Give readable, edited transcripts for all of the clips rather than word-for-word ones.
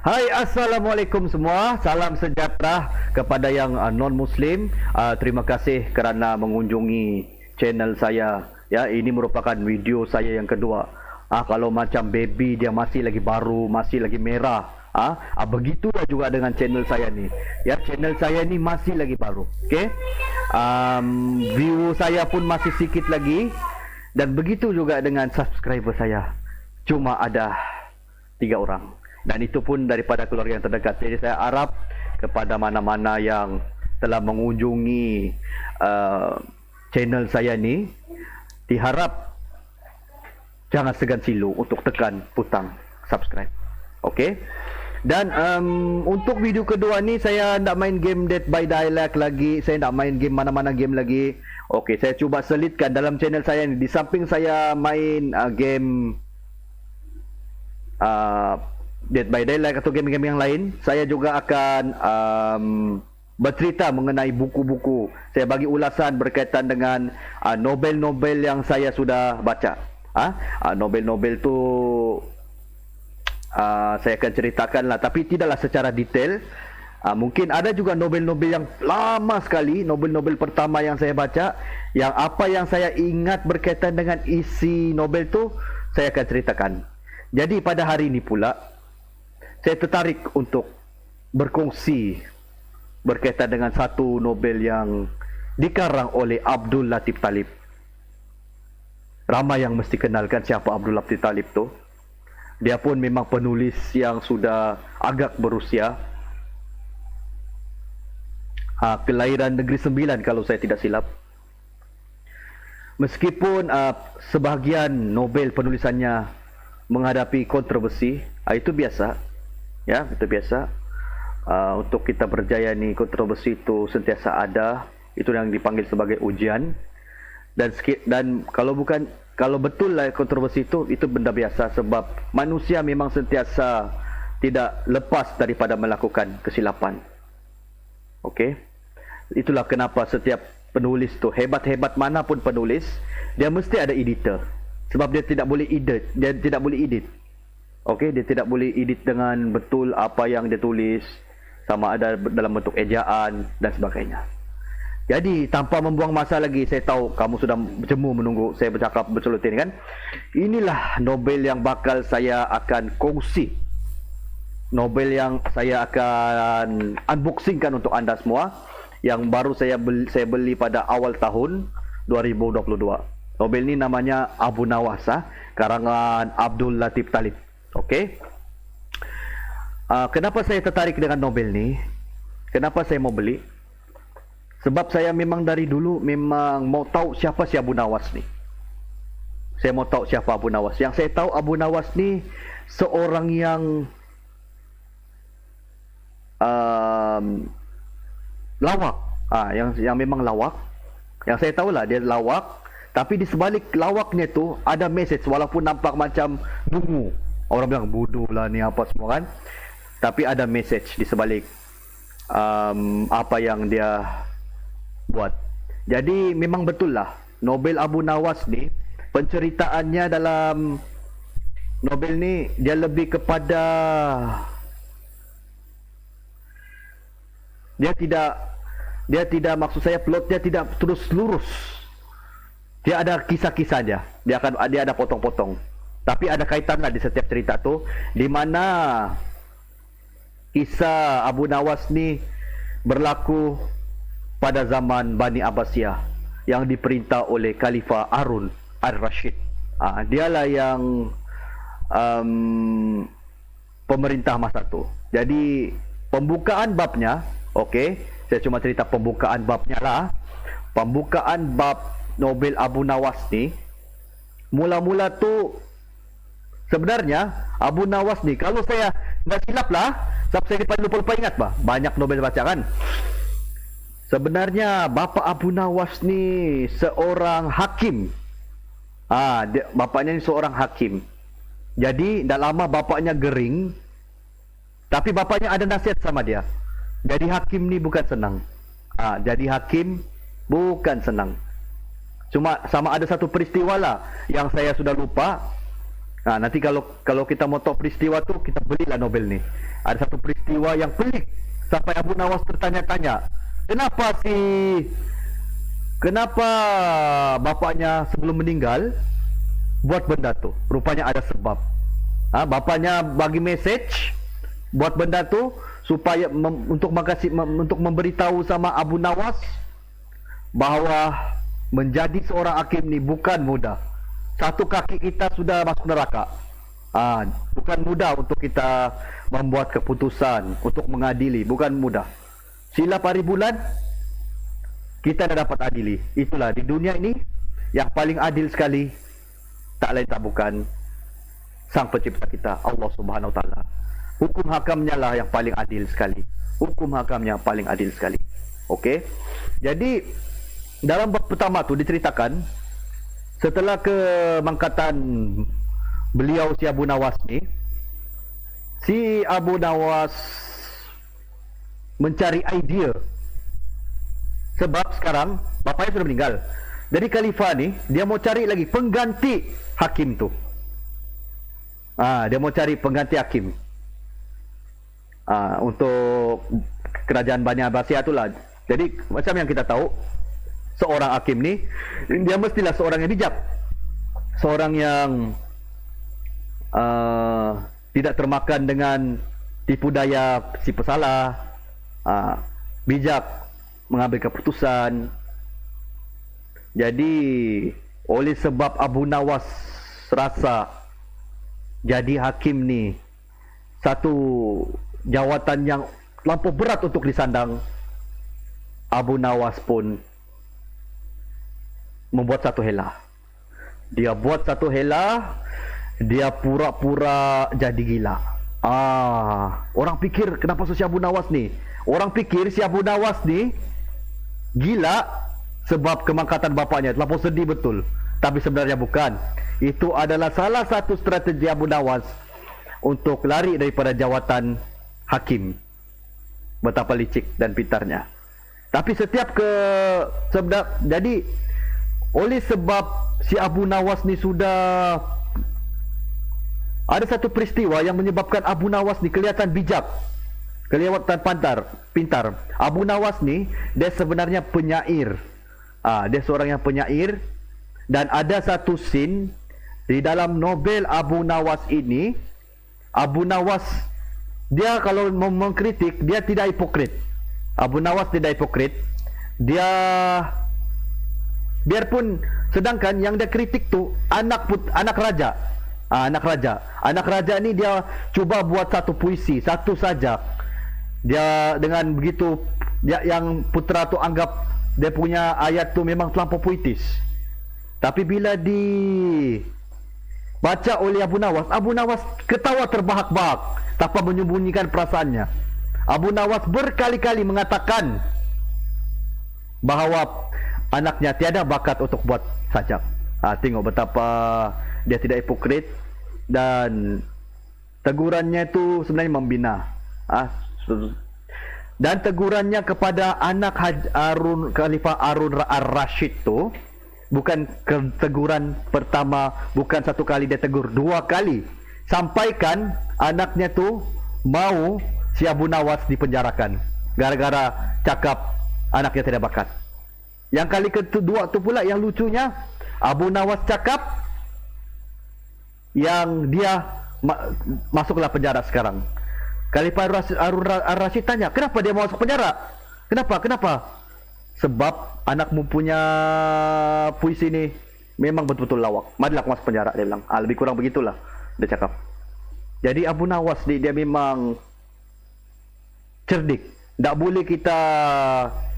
Hai, Assalamualaikum semua. Salam sejahtera kepada yang non-Muslim. Terima kasih kerana mengunjungi channel saya. Ya, ini merupakan video saya yang kedua. Kalau macam baby dia masih lagi baru, masih lagi merah. Begitulah juga dengan channel saya ni. Ya, channel saya ni masih lagi baru. Okey. View saya pun masih sikit lagi. Dan begitu juga dengan subscriber saya. Cuma ada 3 orang. Dan itu pun daripada keluarga yang terdekat. Jadi saya harap kepada mana-mana yang telah mengunjungi channel saya ni, diharap jangan segan silu untuk tekan butang subscribe. Okey. Dan untuk video kedua ni saya nak main game Dead by Daylight lagi. Saya nak main game mana-mana game lagi. Okey, saya cuba selitkan dalam channel saya ni. Di samping saya main game Dead by Daylight atau game-game yang lain, saya juga akan bercerita mengenai buku-buku. Saya bagi ulasan berkaitan dengan novel-novel yang saya sudah baca. Novel-novel tu saya akan ceritakan lah, tapi tidaklah secara detail. Mungkin ada juga novel-novel yang lama sekali, novel-novel pertama yang saya baca, yang apa yang saya ingat berkaitan dengan isi novel tu saya akan ceritakan. Jadi pada hari ini pula saya tertarik untuk berkongsi berkaitan dengan satu novel yang dikarang oleh Abdul Latif Talib. Ramai yang mesti kenalkan siapa Abdul Latif Talib tu. Dia pun memang penulis yang sudah agak berusia. Kelahiran Negeri Sembilan kalau saya tidak silap. Meskipun sebahagian novel penulisannya menghadapi kontroversi, itu biasa. Ya, itu biasa. Untuk kita berjaya ni, kontroversi itu sentiasa ada. Itu yang dipanggil sebagai ujian. Dan kalau betul lah kontroversi itu benda biasa, sebab manusia memang sentiasa tidak lepas daripada melakukan kesilapan. Okey. Itulah kenapa setiap penulis tu, hebat-hebat mana pun penulis, dia mesti ada editor. Sebab dia tidak boleh edit. Okey, dia tidak boleh edit dengan betul apa yang dia tulis, sama ada dalam bentuk ejaan dan sebagainya. Jadi tanpa membuang masa lagi, saya tahu kamu sudah jemu menunggu saya bercakap bercelutin kan. Inilah novel yang bakal saya akan kongsi. Novel yang saya akan unboxingkan untuk anda semua, yang baru saya beli pada awal tahun 2022. Novel ni namanya Abu Nawas, karangan Abdul Latif Talib. Okey. Kenapa saya tertarik dengan novel ni? Kenapa saya mau beli? Sebab saya memang dari dulu memang mau tahu siapa si Abu Nawas ni. Saya mau tahu siapa Abu Nawas. Yang saya tahu Abu Nawas ni seorang yang lawak. Yang memang lawak. Yang saya tahulah dia lawak, tapi di sebalik lawaknya tu ada message, walaupun nampak macam dungu. Orang bilang bodoh lah ni apa semua kan. Tapi ada message di sebalik apa yang dia buat. Jadi memang betul lah, novel Abu Nawas ni, penceritaannya dalam novel ni dia lebih kepada, dia tidak maksud saya plotnya tidak terus lurus. Dia ada kisah-kisahnya. Dia ada potong-potong. Tapi ada kaitan lah di setiap cerita tu, di mana kisah Abu Nawas ni berlaku pada zaman Bani Abbasiyah yang diperintah oleh Khalifah Harun al-Rashid. Dialah yang pemerintah masa tu. Jadi pembukaan babnya, okey, saya cuma cerita pembukaan babnya lah. Pembukaan bab novel Abu Nawas ni, mula-mula tu sebenarnya Abu Nawas ni, kalau saya tak silap lah, sebab saya lupa ingat bah, banyak novel baca kan. Sebenarnya bapa Abu Nawas ni seorang hakim. Bapaknya ni seorang hakim. Jadi dah lama bapaknya gering, tapi bapaknya ada nasihat sama dia. Jadi hakim ni bukan senang. Jadi hakim bukan senang. Cuma sama ada satu peristiwa lah yang saya sudah lupa. Nah, nanti kalau kita mau tahu peristiwa tu, kita belilah Nobel ni. Ada satu peristiwa yang pelik sampai Abu Nawas tertanya-tanya, kenapa bapaknya sebelum meninggal buat benda tu? Rupanya ada sebab. Bapaknya bagi message buat benda tu supaya untuk memberitahu sama Abu Nawas bahawa menjadi seorang hakim ni bukan mudah. Satu kaki kita sudah masuk neraka. Bukan mudah untuk kita membuat keputusan, untuk mengadili, bukan mudah. Silap hari bulan kita dah dapat adili. Itulah di dunia ini yang paling adil sekali, tak lain tak bukan Sang Pencipta kita, Allah Subhanahu Wa Taala. Hukum hakamnya lah yang paling adil sekali. Hukum hakamnya paling adil sekali. Okey. Jadi dalam bab pertama tu diceritakan setelah kemangkatan beliau si Abu Nawas ni, si Abu Nawas mencari idea. Sebab sekarang bapaknya sudah meninggal. Jadi khalifah ni dia mau cari lagi pengganti hakim tu. Dia mau cari pengganti hakim. Untuk kerajaan Bani Abbasiyah itulah. Jadi macam yang kita tahu, seorang hakim ni dia mestilah seorang yang bijak, seorang yang tidak termakan dengan tipu daya si pesalah, bijak mengambil keputusan. Jadi oleh sebab Abu Nawas rasa jadi hakim ni satu jawatan yang lampau berat untuk disandang, Abu Nawas pun membuat satu helah. Dia buat satu helah, dia pura-pura jadi gila. Orang fikir kenapa si Abu Nawas ni? Orang fikir si Abu Nawas ni gila sebab kemangkatan bapaknya, terlampau sedih betul. Tapi sebenarnya bukan. Itu adalah salah satu strategi Abu Nawas untuk lari daripada jawatan hakim. Betapa licik dan pintarnya. Tapi jadi oleh sebab si Abu Nawas ni sudah ada satu peristiwa yang menyebabkan Abu Nawas ni kelihatan bijak, kelihatan pintar. Abu Nawas ni dia sebenarnya penyair. Dia seorang yang penyair, dan ada satu scene di dalam novel Abu Nawas ini. Abu Nawas dia kalau mengkritik dia tidak hipokrit. Abu Nawas tidak hipokrit. Dia biarpun sedangkan yang dia kritik tu anak raja. Anak raja ni dia cuba buat satu puisi, satu saja. Dia dengan begitu yang putera tu anggap dia punya ayat tu memang terlampau puitis. Tapi bila baca oleh Abu Nawas ketawa terbahak-bahak tanpa menyembunyikan perasaannya. Abu Nawas berkali-kali mengatakan bahawa anaknya tiada bakat untuk buat sajak. Tengok betapa dia tidak hipokrit, dan tegurannya itu sebenarnya membina. Dan tegurannya kepada anak Khalifah Harun ar-Rasyid tu bukan teguran pertama, bukan satu kali, dia tegur dua kali. Sampaikan anaknya tu mau si Abu Nawas dipenjarakan gara-gara cakap anaknya tidak bakat. Yang kali kedua tu pula yang lucunya, Abu Nawas cakap yang dia masuklah penjara sekarang. Khalifah Harun ar-Rasyid tanya, kenapa dia masuk penjara? Kenapa? Sebab anakmu punya puisi ni memang betul-betul lawak. Marilah aku masuk penjara, dia bilang. Lebih kurang begitulah dia cakap. Jadi Abu Nawas ni dia memang cerdik. Tak boleh kita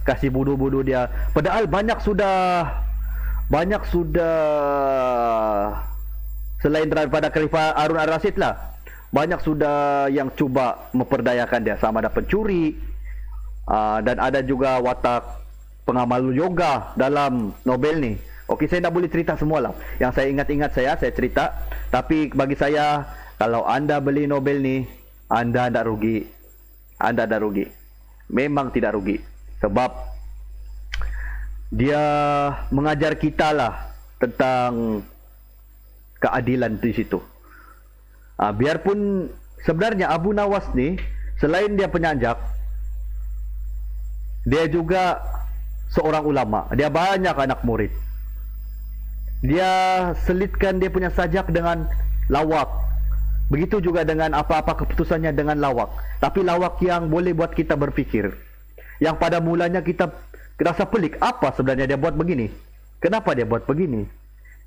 kasih bodoh-bodoh dia. Padahal banyak sudah selain daripada Khalifah Harun ar-Rasyid lah, banyak sudah yang cuba memperdayakan dia, sama ada pencuri, dan ada juga watak pengamal yoga dalam novel ni. Okey, saya tak boleh cerita semualah. Yang saya ingat-ingat saya cerita. Tapi bagi saya, kalau anda beli novel ni, anda tak rugi. Anda tak rugi. Memang tidak rugi. Sebab dia mengajar kita lah tentang keadilan di situ. Biarpun sebenarnya Abu Nawas ni selain dia penyanjak, dia juga seorang ulama. Dia banyak anak murid. Dia selitkan dia punya sajak dengan lawak. Begitu juga dengan apa-apa keputusannya dengan lawak. Tapi lawak yang boleh buat kita berfikir. Yang pada mulanya kita rasa pelik, apa sebenarnya dia buat begini? Kenapa dia buat begini?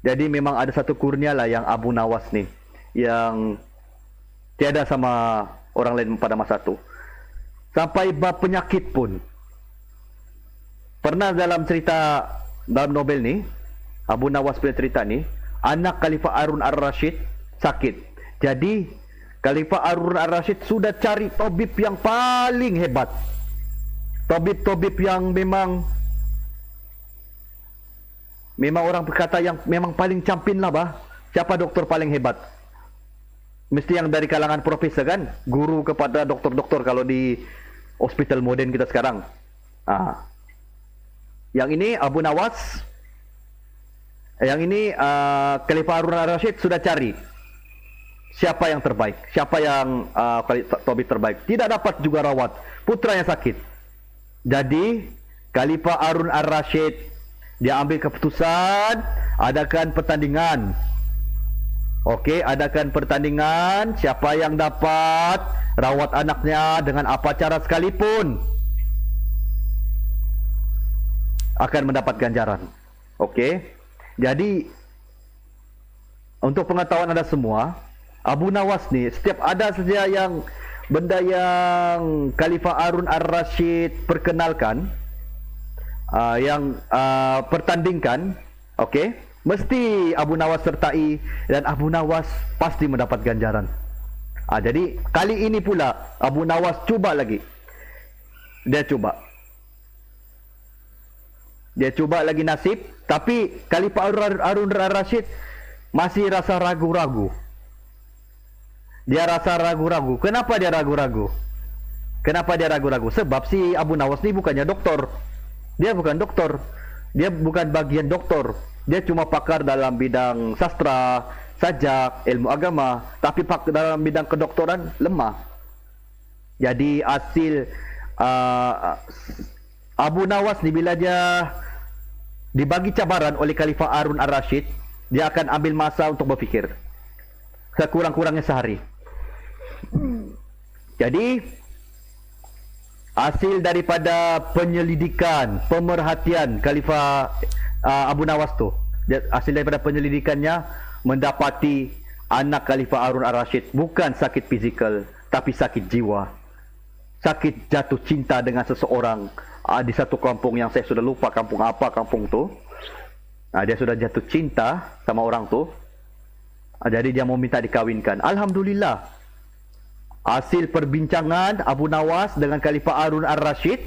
Jadi memang ada satu kurnia lah yang Abu Nawas ni, yang tiada sama orang lain pada masa itu. Sampai bab penyakit pun. Pernah dalam cerita dalam novel ni, Abu Nawas punya cerita ni, anak Khalifah Harun Ar-Rasyid sakit. Jadi Khalifah Harun Ar-Rasyid sudah cari tabib yang paling hebat. Tabib-tabib yang memang orang berkata yang memang paling campin lah bah. Siapa doktor paling hebat? Mesti yang dari kalangan profesor kan? Guru kepada doktor-doktor kalau di hospital moden kita sekarang. Yang ini Abu Nawas. Yang ini Khalifah Harun Ar-Rasyid sudah cari siapa yang terbaik, siapa yang tabib terbaik. Tidak dapat juga rawat, putranya sakit. Jadi Khalifah Harun Ar-Rasyid dia ambil keputusan adakan pertandingan. Okey, adakan pertandingan, siapa yang dapat rawat anaknya dengan apa cara sekalipun akan mendapat ganjaran. Okey. Jadi untuk pengetahuan anda semua, Abu Nawas ni setiap ada saja yang benda yang Khalifah Harun Ar-Rasyid perkenalkan, yang pertandingkan, okey, mesti Abu Nawas sertai dan Abu Nawas pasti mendapat ganjaran. Jadi kali ini pula Abu Nawas cuba lagi. Dia cuba lagi nasib, tapi Khalifah Harun Ar-Rasyid masih rasa ragu-ragu. Dia rasa ragu-ragu. Kenapa dia ragu-ragu? Sebab si Abu Nawas ni bukannya doktor. Dia bukan doktor. Dia bukan bagian doktor. Dia cuma pakar dalam bidang sastra, sajak, ilmu agama. Tapi dalam bidang kedoktoran lemah. Jadi hasil Abu Nawas ni bila dia dibagi cabaran oleh Khalifah Harun Ar-Rasyid, dia akan ambil masa untuk berfikir. Sekurang-kurangnya sehari. Jadi hasil daripada penyelidikan, pemerhatian Khalifah Abu Nawas tu, hasil daripada penyelidikannya mendapati anak Khalifah Harun Ar-Rasyid bukan sakit fizikal tapi sakit jiwa. Sakit jatuh cinta dengan seseorang di satu kampung yang saya sudah lupa kampung apa kampung tu. Dia sudah jatuh cinta sama orang tu. Jadi dia mau minta dikawinkan. Alhamdulillah. Hasil perbincangan Abu Nawas dengan Khalifah Harun Ar-Rasyid,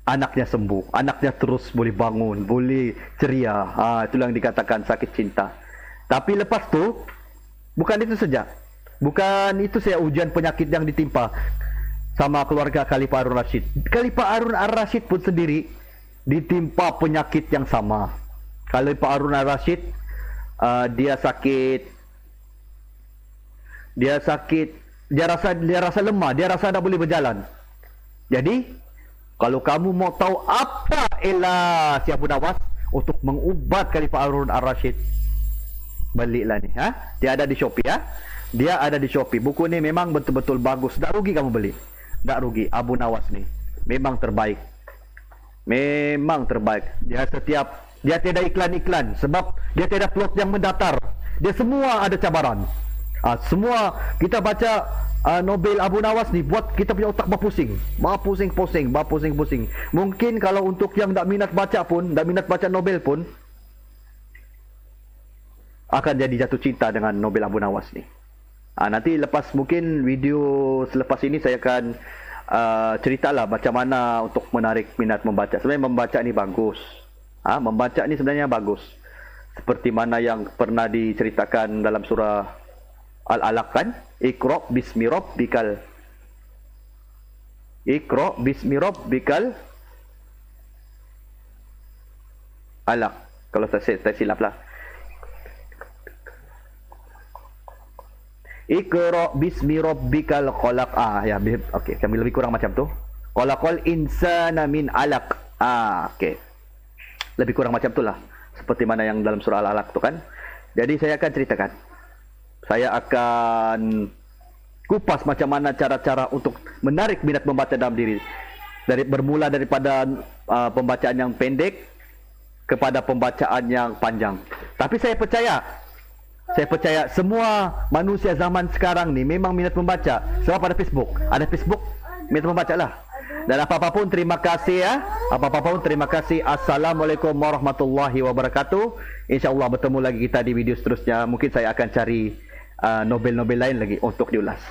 anaknya sembuh. Anaknya terus boleh bangun, boleh ceria. Itulah yang dikatakan sakit cinta. Tapi lepas tu, bukan itu saja. Bukan itu saja ujian penyakit yang ditimpa sama keluarga Khalifah Harun Ar-Rasyid. Khalifah Harun Ar-Rasyid pun sendiri ditimpa penyakit yang sama. Khalifah Harun Ar-Rasyid dia sakit, dia rasa lemah, dia rasa tak boleh berjalan. Jadi kalau kamu mau tahu apa elah si Abu Nawas untuk mengubat Khalifah Harun Ar-Rasyid, belilah ni. Dia ada di Shopee. Dia ada di Shopee. Buku ni memang betul-betul bagus. Tak rugi kamu beli. Tak rugi. Abu Nawas ni memang terbaik. Memang terbaik. Dia tiada iklan-iklan sebab dia tiada plot yang mendatar. Dia semua ada cabaran. Semua kita baca novel Abu Nawas ni buat kita punya otak berpusing. Berpusing-pusing. Mungkin kalau untuk yang tak minat baca pun, tak minat baca novel pun, akan jadi jatuh cinta dengan novel Abu Nawas ni. Nanti lepas mungkin video selepas ini saya akan ceritalah macam mana untuk menarik minat membaca. Sebenarnya membaca ni bagus. Membaca ni sebenarnya bagus. Seperti mana yang pernah diceritakan dalam surah Al-Alaq kan? Iqra bismi rabbikal Alaq. Kalau saya silap lah. Iqra bismi rabbikal khalaq. Ya, okey, kami lebih kurang macam tu. Khalaqal insana min alaq. Okey. Lebih kurang macam itulah. Seperti mana yang dalam surah Al-Alaq tu kan. Jadi saya akan ceritakan. Saya akan kupas macam mana cara-cara untuk menarik minat membaca dalam diri. Bermula daripada pembacaan yang pendek kepada pembacaan yang panjang. Tapi saya percaya semua manusia zaman sekarang ni memang minat membaca. Sebab ada Facebook. Ada Facebook, minat membaca lah. Dan apa-apa pun terima kasih ya. Apa-apa pun terima kasih. Assalamualaikum warahmatullahi wabarakatuh. InsyaAllah bertemu lagi kita di video seterusnya. Mungkin saya akan cari novel-novel lain lagi untuk diulas.